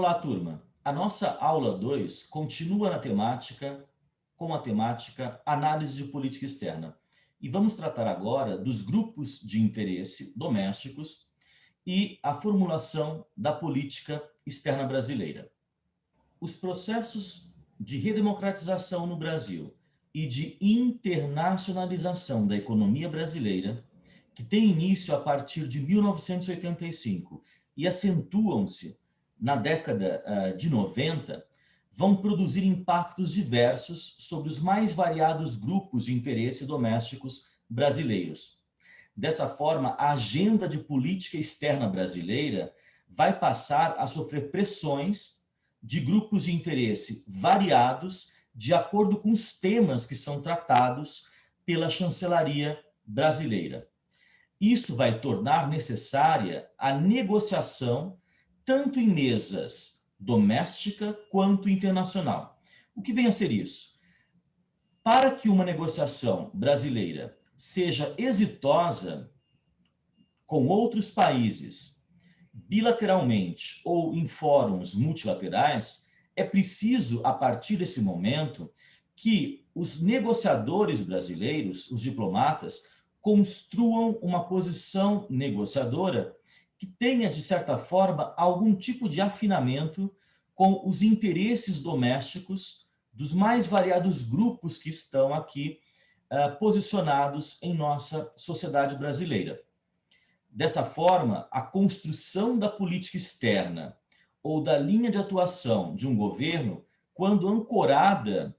Olá, turma! A nossa aula 2 continua com a temática Análise de Política Externa. E vamos tratar agora dos grupos de interesse domésticos e a formulação da política externa brasileira. Os processos de redemocratização no Brasil e de internacionalização da economia brasileira, que tem início a partir de 1985 e acentuam-se na década de 90, vão produzir impactos diversos sobre os mais variados grupos de interesse domésticos brasileiros. Dessa forma, a agenda de política externa brasileira vai passar a sofrer pressões de grupos de interesse variados de acordo com os temas que são tratados pela chancelaria brasileira. Isso vai tornar necessária a negociação tanto em mesas doméstica quanto internacional. O que vem a ser isso? Para que uma negociação brasileira seja exitosa com outros países, bilateralmente ou em fóruns multilaterais, é preciso, a partir desse momento, que os negociadores brasileiros, os diplomatas, construam uma posição negociadora que tenha, de certa forma, algum tipo de afinamento com os interesses domésticos dos mais variados grupos que estão aqui posicionados em nossa sociedade brasileira. Dessa forma, a construção da política externa ou da linha de atuação de um governo, quando ancorada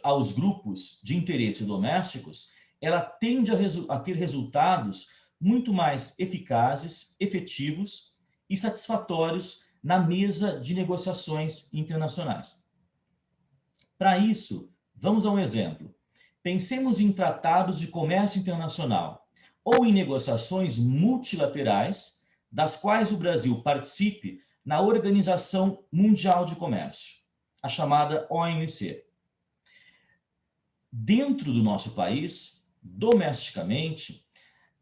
aos grupos de interesse domésticos, ela tende a ter resultados muito mais eficazes, efetivos e satisfatórios na mesa de negociações internacionais. Para isso, vamos a um exemplo. Pensemos em tratados de comércio internacional ou em negociações multilaterais, das quais o Brasil participe na Organização Mundial de Comércio, a chamada OMC. Dentro do nosso país, domesticamente,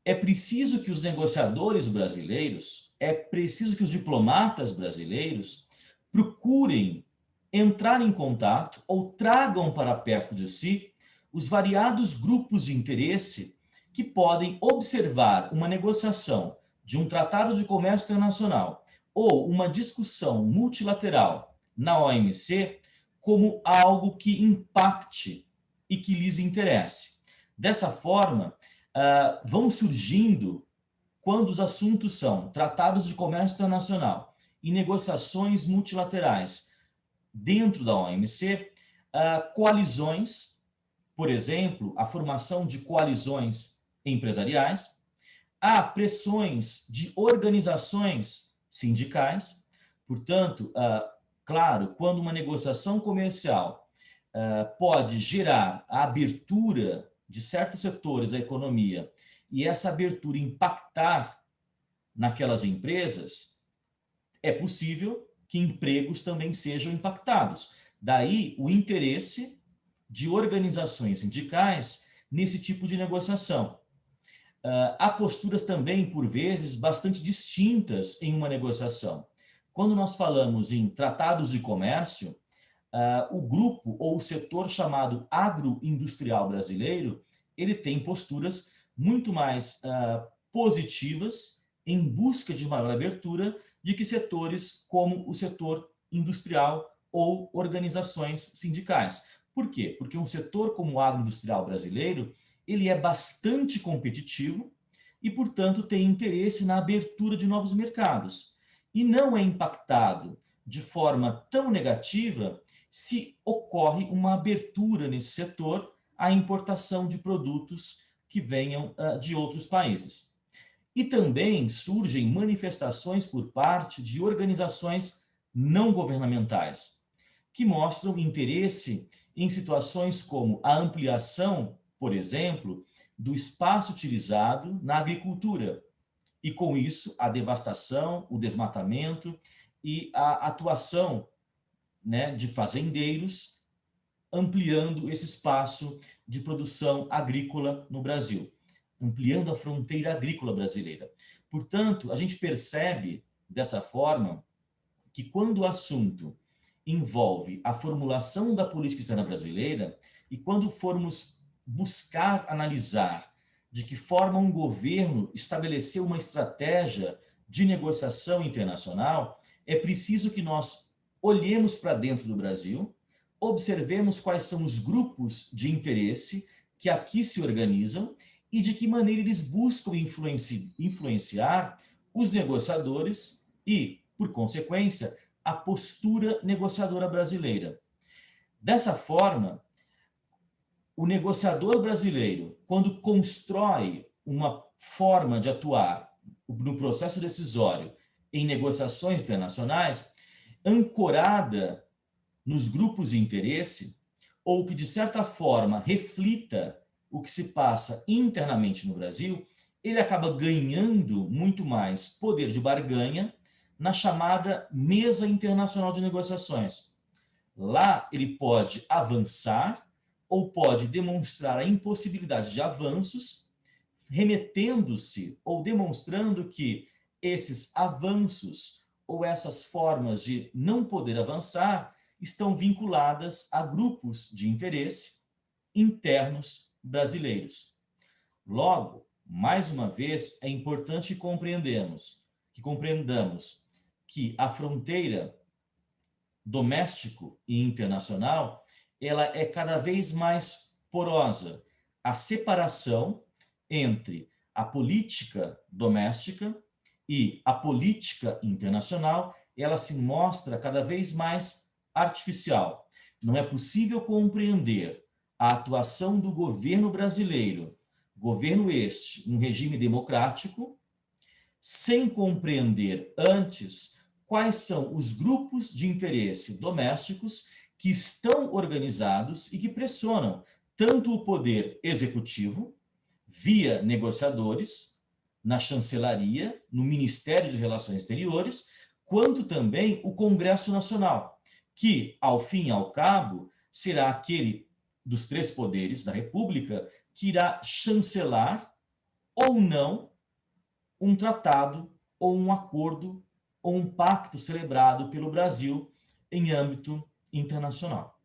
é preciso que os negociadores brasileiros, é preciso que os diplomatas brasileiros procurem entrar em contato ou tragam para perto de si os variados grupos de interesse que podem observar uma negociação de um tratado de comércio internacional ou uma discussão multilateral na OMC como algo que impacte e que lhes interesse. Dessa forma, vão surgindo, quando os assuntos são tratados de comércio internacional e negociações multilaterais dentro da OMC, coalizões, por exemplo, a formação de coalizões empresariais, há pressões de organizações sindicais. Portanto, claro, quando uma negociação comercial pode gerar a abertura de certos setores da economia e essa abertura impactar naquelas empresas, é possível que empregos também sejam impactados. Daí o interesse de organizações sindicais nesse tipo de negociação. Há posturas também, por vezes, bastante distintas em uma negociação. Quando nós falamos em tratados de comércio, o grupo ou o setor chamado agroindustrial brasileiro, ele tem posturas muito mais positivas em busca de maior abertura de que setores como o setor industrial ou organizações sindicais. Por quê? Porque um setor como o agroindustrial brasileiro, ele é bastante competitivo e, portanto, tem interesse na abertura de novos mercados. E não é impactado de forma tão negativa se ocorre uma abertura nesse setor à importação de produtos que venham de outros países. E também surgem manifestações por parte de organizações não governamentais, que mostram interesse em situações como a ampliação, por exemplo, do espaço utilizado na agricultura, e com isso a devastação, o desmatamento e a atuação, né, de fazendeiros ampliando esse espaço de produção agrícola no Brasil, ampliando a fronteira agrícola brasileira. Portanto, a gente percebe dessa forma que quando o assunto envolve a formulação da política externa brasileira e quando formos buscar analisar de que forma um governo estabeleceu uma estratégia de negociação internacional, é preciso que nós olhemos para dentro do Brasil, observemos quais são os grupos de interesse que aqui se organizam e de que maneira eles buscam influenciar os negociadores e, por consequência, a postura negociadora brasileira. Dessa forma, o negociador brasileiro, quando constrói uma forma de atuar no processo decisório em negociações internacionais, ancorada nos grupos de interesse, ou que, de certa forma, reflita o que se passa internamente no Brasil, ele acaba ganhando muito mais poder de barganha na chamada Mesa Internacional de Negociações. Lá ele pode avançar ou pode demonstrar a impossibilidade de avanços, remetendo-se ou demonstrando que esses avanços ou essas formas de não poder avançar estão vinculadas a grupos de interesse internos brasileiros. Logo, mais uma vez, é importante compreendamos que a fronteira doméstico e internacional ela é cada vez mais porosa. A separação entre a política doméstica e a política internacional, ela se mostra cada vez mais artificial. Não é possível compreender a atuação do governo brasileiro, governo este, um regime democrático, sem compreender antes quais são os grupos de interesse domésticos que estão organizados e que pressionam tanto o poder executivo, via negociadores, na chancelaria, no Ministério de Relações Exteriores, quanto também o Congresso Nacional, que, ao fim e ao cabo, será aquele dos três poderes da República que irá chancelar ou não um tratado ou um acordo ou um pacto celebrado pelo Brasil em âmbito internacional.